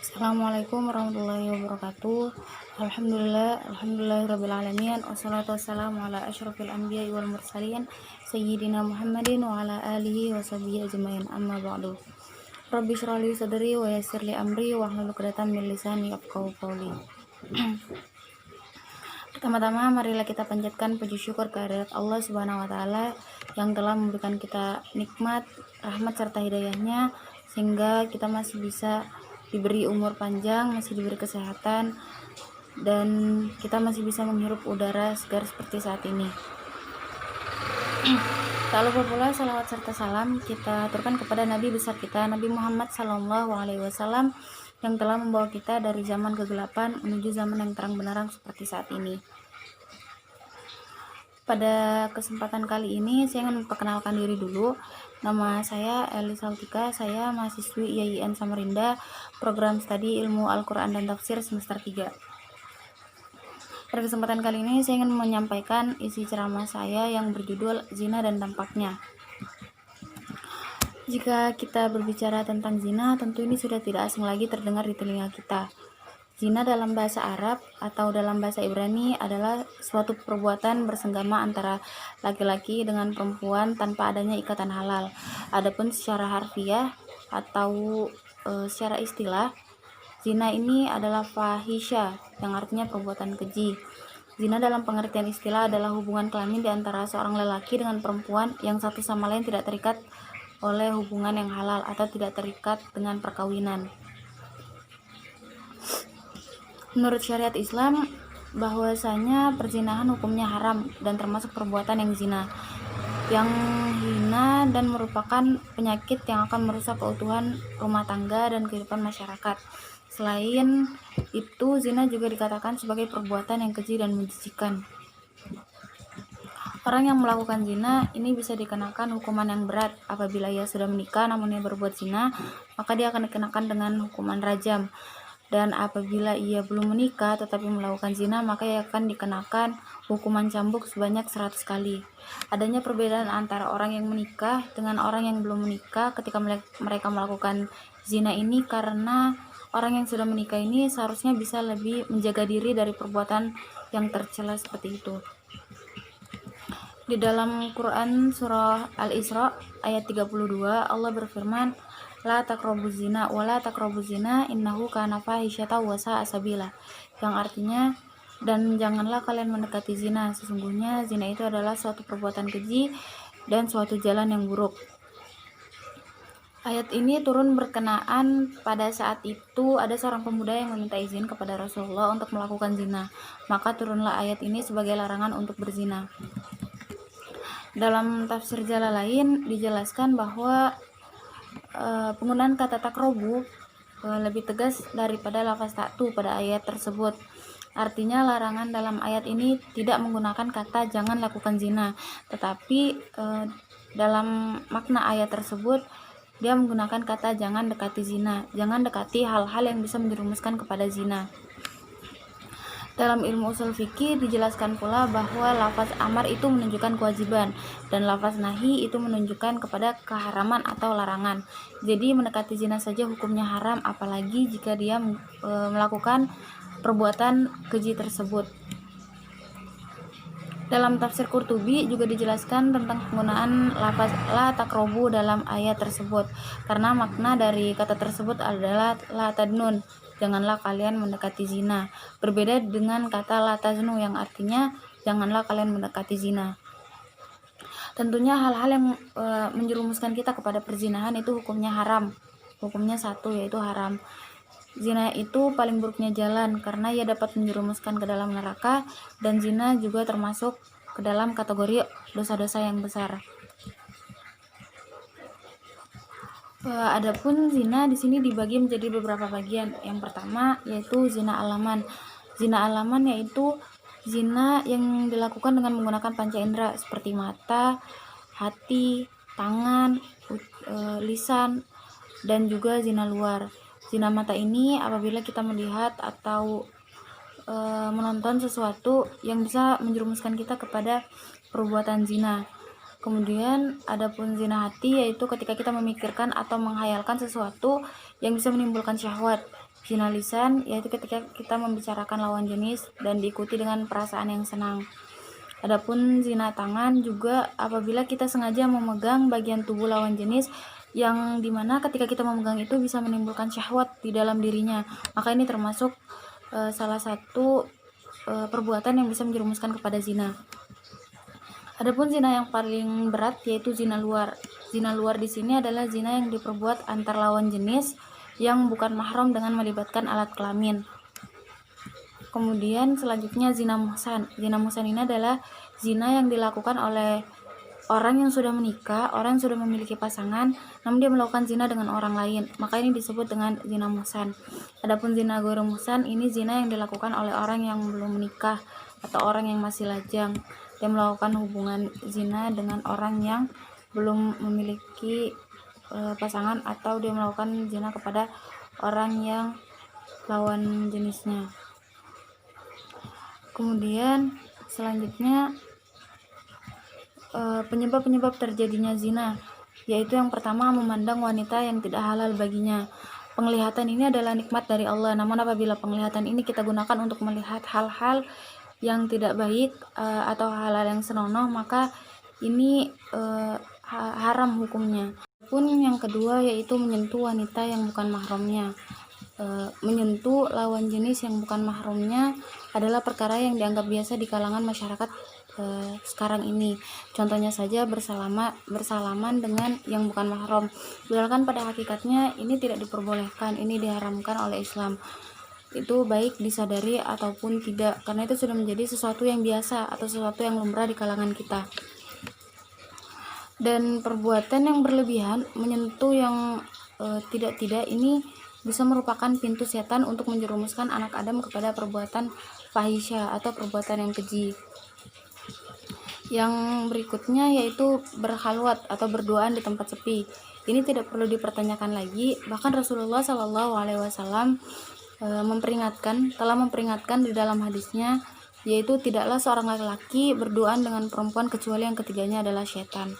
Assalamualaikum warahmatullahi wabarakatuh. Alhamdulillahirabbil alamin. Wassalatu wassalamu ala asyrofil anbiya'i wal mursalin sayyidina Muhammadin wa ala alihi wa sahbihi ajmain. Amma ba'du. Rabbi shrah li sadri wa yassir li amri wahlul 'uqdatam min lisani yafqahu qawli. Pertama-tama marilah kita panjatkan puji syukur kehadirat Allah Subhanahu wa taala yang telah memberikan kita nikmat, rahmat serta hidayahnya sehingga kita masih bisa diberi umur panjang, masih diberi kesehatan, dan kita masih bisa menghirup udara segar seperti saat ini. Tak lupa pula salawat serta salam kita aturkan kepada Nabi besar kita, Nabi Muhammad SAW, yang telah membawa kita dari zaman kegelapan menuju zaman yang terang benderang seperti saat ini. Pada kesempatan kali ini saya ingin memperkenalkan diri dulu. Nama saya Eli Sautika, saya mahasiswi IAIN Samarinda, program studi ilmu Al-Quran dan Tafsir semester 3. Pada kesempatan kali ini saya ingin menyampaikan isi ceramah saya yang berjudul Zina dan Dampaknya. Jika kita berbicara tentang zina, tentu ini sudah tidak asing lagi terdengar di telinga kita. Zina dalam bahasa Arab atau dalam bahasa Ibrani adalah suatu perbuatan bersenggama antara laki-laki dengan perempuan tanpa adanya ikatan halal. Adapun secara harfiah atau secara istilah, zina ini adalah fahisha yang artinya perbuatan keji. Zina dalam pengertian istilah adalah hubungan kelamin di antara seorang lelaki dengan perempuan yang satu sama lain tidak terikat oleh hubungan yang halal atau tidak terikat dengan perkawinan. Menurut syariat Islam, bahwasanya perzinahan hukumnya haram dan termasuk perbuatan yang zina, yang hina dan merupakan penyakit yang akan merusak keutuhan rumah tangga dan kehidupan masyarakat. Selain itu, zina juga dikatakan sebagai perbuatan yang keji dan menjijikan. Orang yang melakukan zina ini bisa dikenakan hukuman yang berat. Apabila ia sudah menikah namun ia berbuat zina, maka dia akan dikenakan dengan hukuman rajam. Dan apabila ia belum menikah tetapi melakukan zina, maka ia akan dikenakan hukuman cambuk sebanyak 100 kali. Adanya perbedaan antara orang yang menikah dengan orang yang belum menikah ketika mereka melakukan zina ini karena orang yang sudah menikah ini seharusnya bisa lebih menjaga diri dari perbuatan yang tercela seperti itu. Di dalam Quran surah Al-Isra ayat 32, Allah berfirman, La taqrabuz zina wa la taqrabuz zina innahu kana fahisyatan wa sa'a sabila, yang artinya, dan janganlah kalian mendekati zina, sesungguhnya zina itu adalah suatu perbuatan keji dan suatu jalan yang buruk. Ayat ini turun berkenaan pada saat itu ada seorang pemuda yang meminta izin kepada Rasulullah untuk melakukan zina, maka turunlah ayat ini sebagai larangan untuk berzina. Dalam tafsir Jalalain dijelaskan bahwa penggunaan kata takrobu lebih tegas daripada lafaz taktu pada ayat tersebut. Artinya larangan dalam ayat ini tidak menggunakan kata jangan lakukan zina, tetapi dalam makna ayat tersebut dia menggunakan kata jangan dekati zina, jangan dekati hal-hal yang bisa menjerumuskan kepada zina. Dalam ilmu usul fikih dijelaskan pula bahwa lafaz amar itu menunjukkan kewajiban dan lafaz nahi itu menunjukkan kepada keharaman atau larangan. Jadi mendekati zina saja hukumnya haram, apalagi jika dia melakukan perbuatan keji tersebut. Dalam tafsir Qurtubi juga dijelaskan tentang penggunaan lafaz la taqrabu dalam ayat tersebut, karena makna dari kata tersebut adalah la tadnun, janganlah kalian mendekati zina, berbeda dengan kata la taznu yang artinya janganlah kalian mendekati zina. Tentunya hal-hal yang menjerumuskan kita kepada perzinahan itu hukumnya haram, hukumnya satu yaitu haram. Zina itu paling buruknya jalan karena ia dapat menjerumuskan ke dalam neraka, dan zina juga termasuk ke dalam kategori dosa-dosa yang besar. Adapun zina di sini dibagi menjadi beberapa bagian. Yang pertama yaitu zina alaman. Zina alaman yaitu zina yang dilakukan dengan menggunakan panca indera seperti mata, hati, tangan, lisan, dan juga zina luar. Zina mata ini apabila kita melihat atau menonton sesuatu yang bisa menjerumuskan kita kepada perbuatan zina. Kemudian adapun zina hati yaitu ketika kita memikirkan atau menghayalkan sesuatu yang bisa menimbulkan syahwat. Zina lisan yaitu ketika kita membicarakan lawan jenis dan diikuti dengan perasaan yang senang. Adapun zina tangan juga apabila kita sengaja memegang bagian tubuh lawan jenis yang dimana ketika kita memegang itu bisa menimbulkan syahwat di dalam dirinya, maka ini termasuk salah satu perbuatan yang bisa menjerumuskan kepada zina. Adapun zina yang paling berat yaitu zina luar. Zina luar di sini adalah zina yang diperbuat antar lawan jenis yang bukan mahram dengan melibatkan alat kelamin. Kemudian selanjutnya zina muhsan. Zina muhsan ini adalah zina yang dilakukan oleh orang yang sudah menikah, orang yang sudah memiliki pasangan, namun dia melakukan zina dengan orang lain, maka ini disebut dengan zina muhsan. Adapun zina ghairu muhsan ini zina yang dilakukan oleh orang yang belum menikah atau orang yang masih lajang. Dia melakukan hubungan zina dengan orang yang belum memiliki pasangan atau dia melakukan zina kepada orang yang lawan jenisnya. Kemudian selanjutnya penyebab-penyebab terjadinya zina, yaitu yang pertama memandang wanita yang tidak halal baginya. Penglihatan ini adalah nikmat dari Allah, namun apabila penglihatan ini kita gunakan untuk melihat hal-hal yang tidak baik atau hal-hal yang senonoh, maka ini haram hukumnya. Pun yang kedua yaitu menyentuh wanita yang bukan mahramnya. Menyentuh lawan jenis yang bukan mahramnya adalah perkara yang dianggap biasa di kalangan masyarakat sekarang ini. Contohnya saja bersalaman dengan yang bukan mahram. Padahal pada hakikatnya ini tidak diperbolehkan, ini diharamkan oleh Islam. Itu baik disadari ataupun tidak, karena itu sudah menjadi sesuatu yang biasa atau sesuatu yang lumrah di kalangan kita. Dan perbuatan yang berlebihan menyentuh yang tidak ini bisa merupakan pintu setan untuk menjerumuskan anak Adam kepada perbuatan fahisya atau perbuatan yang keji. Yang berikutnya yaitu berkhalwat atau berduaan di tempat sepi. Ini tidak perlu dipertanyakan lagi, bahkan Rasulullah SAW telah memperingatkan di dalam hadisnya, yaitu tidaklah seorang laki-laki berduaan dengan perempuan kecuali yang ketiganya adalah syaitan.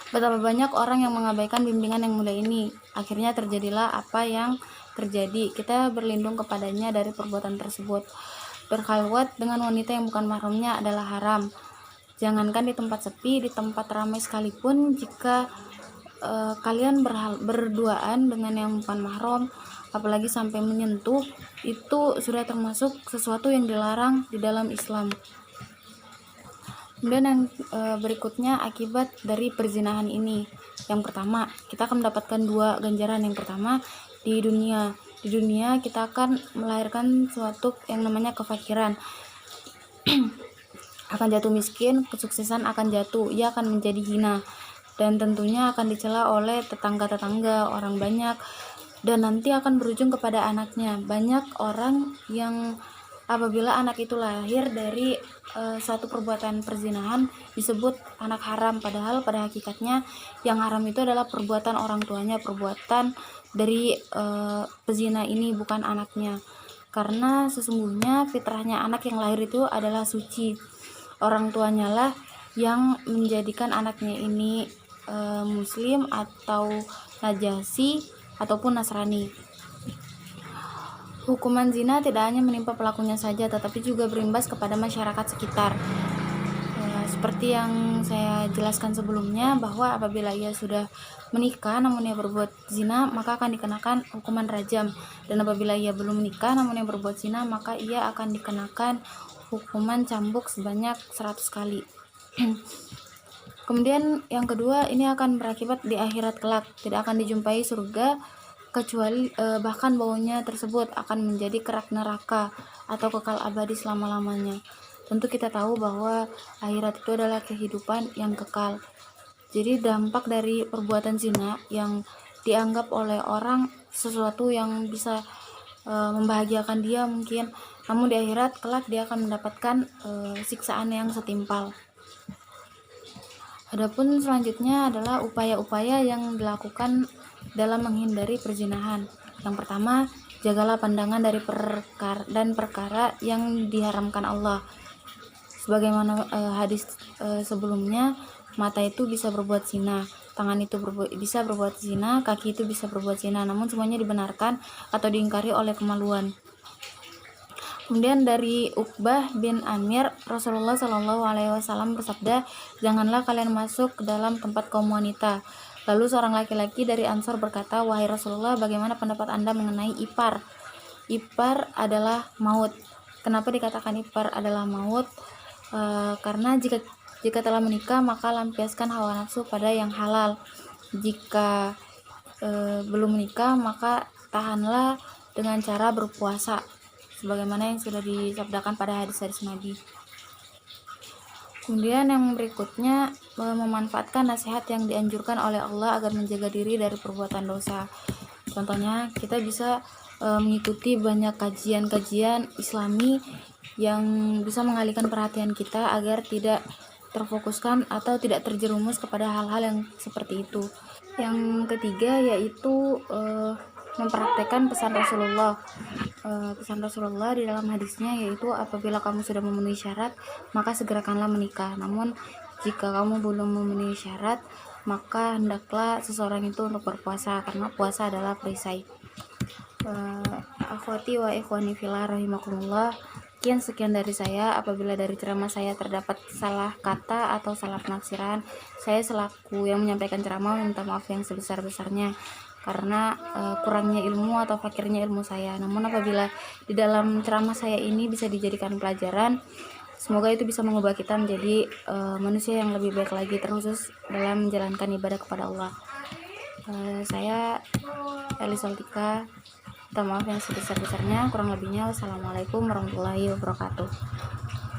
Betapa banyak orang yang mengabaikan bimbingan yang mulia ini, akhirnya terjadilah apa yang terjadi. Kita berlindung kepadanya dari perbuatan tersebut. Berkhalwat dengan wanita yang bukan mahramnya adalah haram. Jangankan di tempat sepi, di tempat ramai sekalipun, jika kalian berduaan dengan yang bukan mahram, apalagi sampai menyentuh, itu sudah termasuk sesuatu yang dilarang di dalam Islam. Kemudian yang berikutnya akibat dari perzinahan ini. Yang pertama, kita akan mendapatkan 2 ganjaran. Yang pertama, di dunia kita akan melahirkan suatu yang namanya kefakiran. Akan jatuh miskin, kesuksesan akan jatuh, ia akan menjadi hina, dan tentunya akan dicela oleh tetangga-tetangga, orang banyak, dan nanti akan berujung kepada anaknya. Banyak orang yang apabila anak itu lahir dari suatu perbuatan perzinahan disebut anak haram, padahal pada hakikatnya yang haram itu adalah perbuatan orang tuanya, perbuatan dari pezina ini, bukan anaknya. Karena sesungguhnya fitrahnya anak yang lahir itu adalah suci. Orang tuanya lah yang menjadikan anaknya ini muslim atau najasi ataupun nasrani. Hukuman zina tidak hanya menimpa pelakunya saja, tetapi juga berimbas kepada masyarakat sekitar. Seperti yang saya jelaskan sebelumnya, bahwa apabila ia sudah menikah namun ia berbuat zina, maka akan dikenakan hukuman rajam. Dan apabila ia belum menikah namun ia berbuat zina, maka ia akan dikenakan hukuman cambuk sebanyak 100 kali. Kemudian yang kedua, ini akan berakibat di akhirat kelak, tidak akan dijumpai surga kecuali bahkan baunya tersebut akan menjadi kerak neraka atau kekal abadi selama-lamanya. Tentu kita tahu bahwa akhirat itu adalah kehidupan yang kekal. Jadi dampak dari perbuatan zina yang dianggap oleh orang sesuatu yang bisa membahagiakan dia mungkin, namun di akhirat kelak dia akan mendapatkan siksaan yang setimpal. Adapun selanjutnya adalah upaya-upaya yang dilakukan dalam menghindari perzinahan. Yang pertama, jagalah pandangan dari perkara yang diharamkan Allah. Sebagaimana hadis sebelumnya, mata itu bisa berbuat zina, tangan itu bisa berbuat zina, kaki itu bisa berbuat zina, namun semuanya dibenarkan atau diingkari oleh kemaluan. Kemudian dari Uqbah bin Amir, Rasulullah Shallallahu Alaihi Wasallam bersabda, janganlah kalian masuk ke dalam tempat kaum wanita. Lalu seorang laki-laki dari Ansor berkata, wahai Rasulullah, bagaimana pendapat Anda mengenai ipar? Ipar adalah maut. Kenapa dikatakan ipar adalah maut? Karena jika telah menikah, maka lampiaskan hawa nafsu pada yang halal. Jika belum menikah, maka tahanlah dengan cara berpuasa, sebagaimana yang sudah disabdakan pada hadis-hadis Nabi. Kemudian yang berikutnya, memanfaatkan nasihat yang dianjurkan oleh Allah agar menjaga diri dari perbuatan dosa. Contohnya, kita bisa mengikuti banyak kajian-kajian Islami yang bisa mengalihkan perhatian kita agar tidak terfokuskan atau tidak terjerumus kepada hal-hal yang seperti itu. Yang ketiga yaitu mempraktekkan pesan Rasulullah. Pesan Rasulullah di dalam hadisnya yaitu, apabila kamu sudah memenuhi syarat, maka segerakanlah menikah. Namun jika kamu belum memenuhi syarat, maka hendaklah seseorang itu untuk berpuasa, karena puasa adalah perisai. Akhwati wa ikhwani fillah rahimakumullah. Sekian dari saya. Apabila dari ceramah saya terdapat salah kata atau salah penafsiran, saya selaku yang menyampaikan ceramah minta maaf yang sebesar-besarnya karena kurangnya ilmu atau fakirnya ilmu saya. Namun apabila di dalam ceramah saya ini bisa dijadikan pelajaran, semoga itu bisa mengubah kita menjadi manusia yang lebih baik lagi, terkhusus dalam menjalankan ibadah kepada Allah. Saya Eli Saltika, minta maaf yang sebesar-besarnya. Kurang lebihnya wassalamualaikum warahmatullahi wabarakatuh.